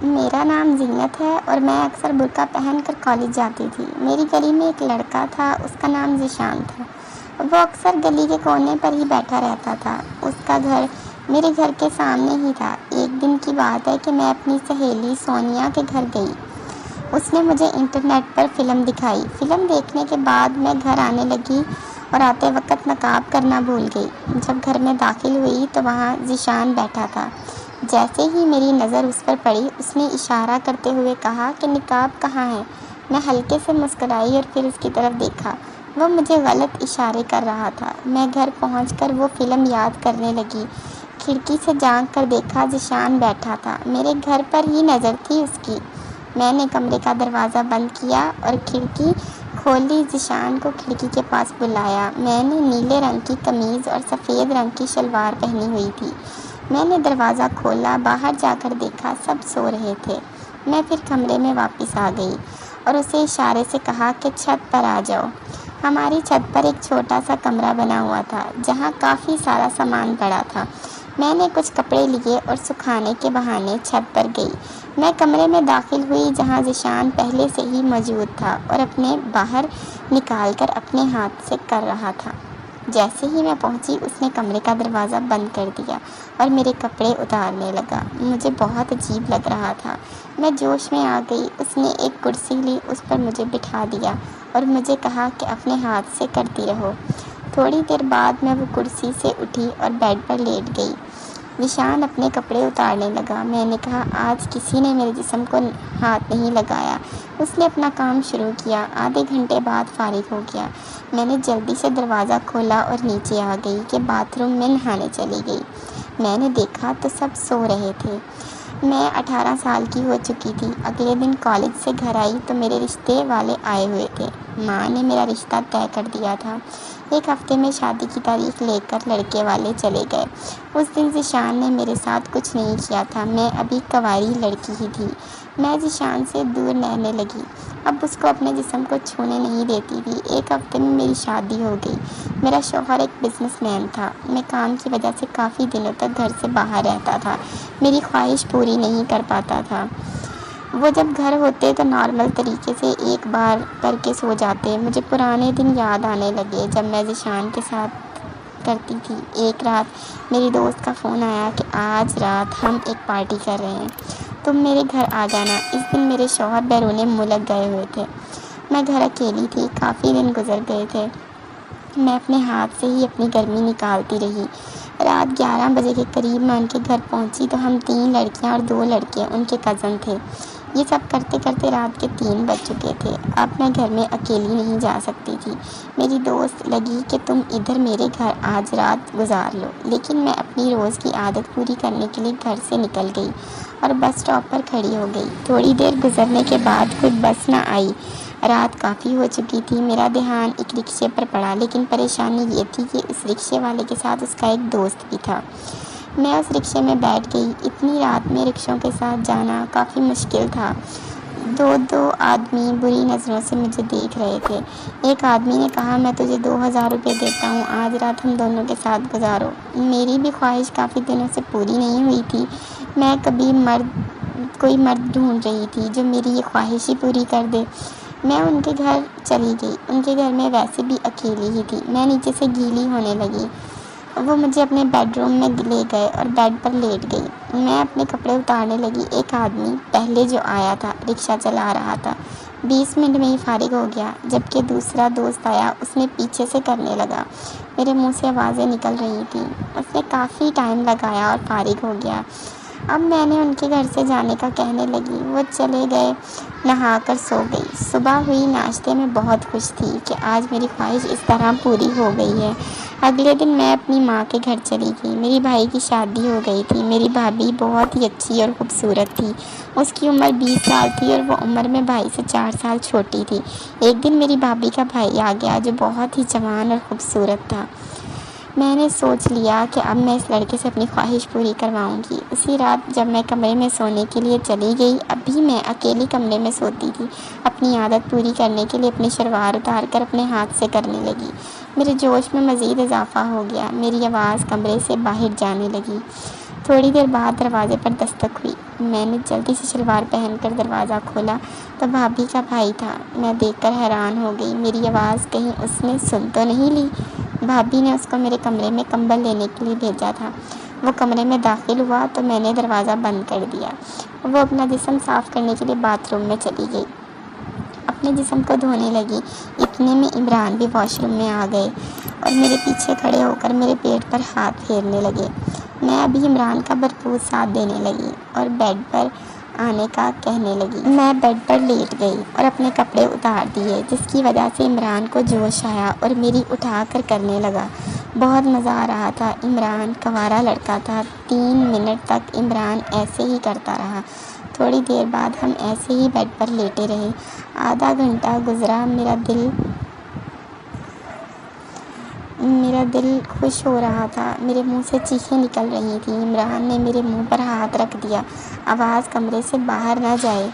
میرا نام زینت ہے اور میں اکثر برقع پہن کر کالج جاتی تھی۔ میری گلی میں ایک لڑکا تھا، اس کا نام ذیشان تھا۔ وہ اکثر گلی کے کونے پر ہی بیٹھا رہتا تھا۔ اس کا گھر میرے گھر کے سامنے ہی تھا۔ ایک دن کی بات ہے کہ میں اپنی سہیلی سونیا کے گھر گئی۔ اس نے مجھے انٹرنیٹ پر فلم دکھائی۔ فلم دیکھنے کے بعد میں گھر آنے لگی اور آتے وقت نقاب کرنا بھول گئی۔ جب گھر میں داخل ہوئی تو وہاں ذیشان بیٹھا تھا۔ جیسے ہی میری نظر اس پر پڑی، اس نے اشارہ کرتے ہوئے کہا کہ نقاب کہاں ہے؟ میں ہلکے سے مسکرائی اور پھر اس کی طرف دیکھا۔ وہ مجھے غلط اشارے کر رہا تھا۔ میں گھر پہنچ کر وہ فلم یاد کرنے لگی۔ کھڑکی سے جھانک کر دیکھا، ذیشان بیٹھا تھا۔ میرے گھر پر ہی نظر تھی اس کی۔ میں نے کمرے کا دروازہ بند کیا اور کھڑکی کھولی۔ ذیشان کو کھڑکی کے پاس بلایا۔ میں نے نیلے رنگ کی قمیض اور سفید رنگ کی شلوار پہنی ہوئی تھی۔ میں نے دروازہ کھولا، باہر جا کر دیکھا سب سو رہے تھے۔ میں پھر کمرے میں واپس آ گئی اور اسے اشارے سے کہا کہ چھت پر آ جاؤ۔ ہماری چھت پر ایک چھوٹا سا کمرہ بنا ہوا تھا جہاں کافی سارا سامان پڑا تھا۔ میں نے کچھ کپڑے لیے اور سکھانے کے بہانے چھت پر گئی۔ میں کمرے میں داخل ہوئی جہاں ذیشان پہلے سے ہی موجود تھا اور اپنے باہر نکال کر اپنے ہاتھ سے کر رہا تھا۔ جیسے ہی میں پہنچی، اس نے کمرے کا دروازہ بند کر دیا اور میرے کپڑے اتارنے لگا۔ مجھے بہت عجیب لگ رہا تھا۔ میں جوش میں آ گئی۔ اس نے ایک کرسی لی، اس پر مجھے بٹھا دیا اور مجھے کہا کہ اپنے ہاتھ سے کرتی رہو۔ تھوڑی دیر بعد میں وہ کرسی سے اٹھی اور بیڈ پر لیٹ گئی۔ ذیشان اپنے کپڑے اتارنے لگا۔ میں نے کہا، آج کسی نے میرے جسم کو ہاتھ نہیں لگایا۔ اس نے اپنا کام شروع کیا۔ آدھے گھنٹے بعد فارغ ہو گیا۔ میں نے جلدی سے دروازہ کھولا اور نیچے آ گئی کہ باتھ روم میں نہانے چلی گئی۔ میں نے دیکھا تو سب سو رہے تھے۔ میں 18 سال کی ہو چکی تھی۔ اگلے دن کالج سے گھر آئی تو میرے رشتے والے آئے ہوئے تھے۔ ماں نے میرا رشتہ طے کر دیا تھا۔ ایک ہفتے میں شادی کی تاریخ لے کر لڑکے والے چلے گئے۔ اس دن ذیشان نے میرے ساتھ کچھ نہیں کیا تھا۔ میں ابھی کنواری لڑکی ہی تھی۔ میں ذیشان سے دور رہنے لگی۔ اب اس کو اپنے جسم کو چھونے نہیں دیتی تھی۔ ایک ہفتے میں میری شادی ہو گئی۔ میرا شوہر ایک بزنس مین تھا۔ میں کام کی وجہ سے کافی دنوں تک گھر سے باہر رہتا تھا۔ میری خواہش پوری نہیں کر پاتا تھا۔ وہ جب گھر ہوتے تو نارمل طریقے سے ایک بار کر کے سو جاتے۔ مجھے پرانے دن یاد آنے لگے جب میں ذیشان کے ساتھ کرتی تھی۔ ایک رات میری دوست کا فون آیا کہ آج رات ہم ایک پارٹی کر رہے ہیں، تم میرے گھر آ جانا۔ اس دن میرے شوہر بیرون ملک گئے ہوئے تھے۔ میں گھر اکیلی تھی۔ کافی دن گزر گئے تھے۔ میں اپنے ہاتھ سے ہی اپنی گرمی نکالتی رہی۔ رات 11 بجے کے قریب میں ان کے گھر پہنچی تو ہم 3 لڑکیاں اور 2 لڑکے ان کے کزن تھے۔ یہ سب کرتے کرتے رات کے 3 بج چکے تھے۔ اب میں گھر میں اکیلی نہیں جا سکتی تھی۔ میری دوست لگی کہ تم ادھر میرے گھر آج رات گزار لو، لیکن میں اپنی روز کی عادت پوری کرنے کے لیے گھر سے نکل گئی اور بس اسٹاپ پر کھڑی ہو گئی۔ تھوڑی دیر گزرنے کے بعد کوئی بس نہ آئی۔ رات کافی ہو چکی تھی۔ میرا دھیان ایک رکشے پر پڑا، لیکن پریشانی یہ تھی کہ اس رکشے والے کے ساتھ اس کا ایک دوست بھی تھا۔ میں اس رکشے میں بیٹھ گئی۔ اتنی رات میں رکشوں کے ساتھ جانا کافی مشکل تھا۔ دو آدمی بری نظروں سے مجھے دیکھ رہے تھے۔ ایک آدمی نے کہا، میں تجھے 2000 روپے دیتا ہوں، آج رات ہم دونوں کے ساتھ گزارو۔ میری بھی خواہش کافی دنوں سے پوری نہیں ہوئی تھی۔ میں کوئی مرد ڈھونڈ رہی تھی جو میری یہ خواہش ہی پوری کر دے۔ میں ان کے گھر چلی گئی۔ ان کے گھر میں ویسے بھی اکیلی ہی تھی۔ میں نیچے سے گیلی ہونے لگی۔ وہ مجھے اپنے بیڈ روم میں لے گئے اور بیڈ پر لیٹ گئی۔ میں اپنے کپڑے اتارنے لگی۔ ایک آدمی پہلے جو آیا تھا رکشہ چلا رہا تھا۔ 20 منٹ میں ہی فارغ ہو گیا۔ جبکہ دوسرا دوست آیا، اس نے پیچھے سے کرنے لگا۔ میرے منہ سے آوازیں نکل رہی تھیں۔ اس نے کافی ٹائم لگایا اور فارغ ہو گیا۔ اب میں نے ان کے گھر سے جانے کا کہنے لگی۔ وہ چلے گئے۔ نہا کر سو گئی۔ صبح ہوئی۔ ناشتے میں بہت خوش تھی کہ آج میری خواہش اس طرح پوری ہو گئی ہے۔ اگلے دن میں اپنی ماں کے گھر چلی گئی۔ میری بھائی کی شادی ہو گئی تھی۔ میری بھابھی بہت ہی اچھی اور خوبصورت تھی۔ اس کی عمر 20 سال تھی اور وہ عمر میں بھائی سے 4 سال چھوٹی تھی۔ ایک دن میری بھابھی کا بھائی آ گیا جو بہت ہی جوان اور خوبصورت تھا۔ میں نے سوچ لیا کہ اب میں اس لڑکے سے اپنی خواہش پوری کرواؤں گی۔ اسی رات جب میں کمرے میں سونے کے لیے چلی گئی، ابھی میں اکیلی کمرے میں سوتی تھی، اپنی عادت پوری کرنے کے لیے اپنی شلوار اتار کر اپنے ہاتھ سے کرنے لگی۔ میرے جوش میں مزید اضافہ ہو گیا۔ میری آواز کمرے سے باہر جانے لگی۔ تھوڑی دیر بعد دروازے پر دستک ہوئی۔ میں نے جلدی سے شلوار پہن کر دروازہ کھولا تو بھابھی کا بھائی تھا۔ میں دیکھ کر حیران ہو گئی، میری آواز کہیں اس نے سن تو نہیں لی۔ بھابھی نے اس کو میرے کمرے میں کمبل لینے کے لیے بھیجا تھا۔ وہ کمرے میں داخل ہوا تو میں نے دروازہ بند کر دیا۔ وہ اپنا جسم صاف کرنے کے لیے باتھ روم میں چلی گئی، اپنے جسم کو دھونے لگی۔ اتنے میں عمران بھی واش روم میں آ گئے اور میرے پیچھے کھڑے ہو کر میرے پیٹ پر ہاتھ پھیرنے لگے۔ میں ابھی عمران کا بھرپور ساتھ دینے لگی اور بیڈ پر آنے کا کہنے لگی۔ میں بیڈ پر لیٹ گئی اور اپنے کپڑے اتار دیے، جس کی وجہ سے عمران کو جوش آیا اور میری اٹھا کر کرنے لگا۔ بہت مزہ آ رہا تھا۔ عمران کنوارا لڑکا تھا۔ 3 منٹ تک عمران ایسے ہی کرتا رہا۔ تھوڑی دیر بعد ہم ایسے ہی بیڈ پر لیٹے رہے۔ آدھا گھنٹہ گزرا۔ میرا دل خوش ہو رہا تھا، میرے منہ سے چیخیں نکل رہی تھیں۔ عمران نے میرے منہ پر ہاتھ رکھ دیا، آواز کمرے سے باہر نہ جائے۔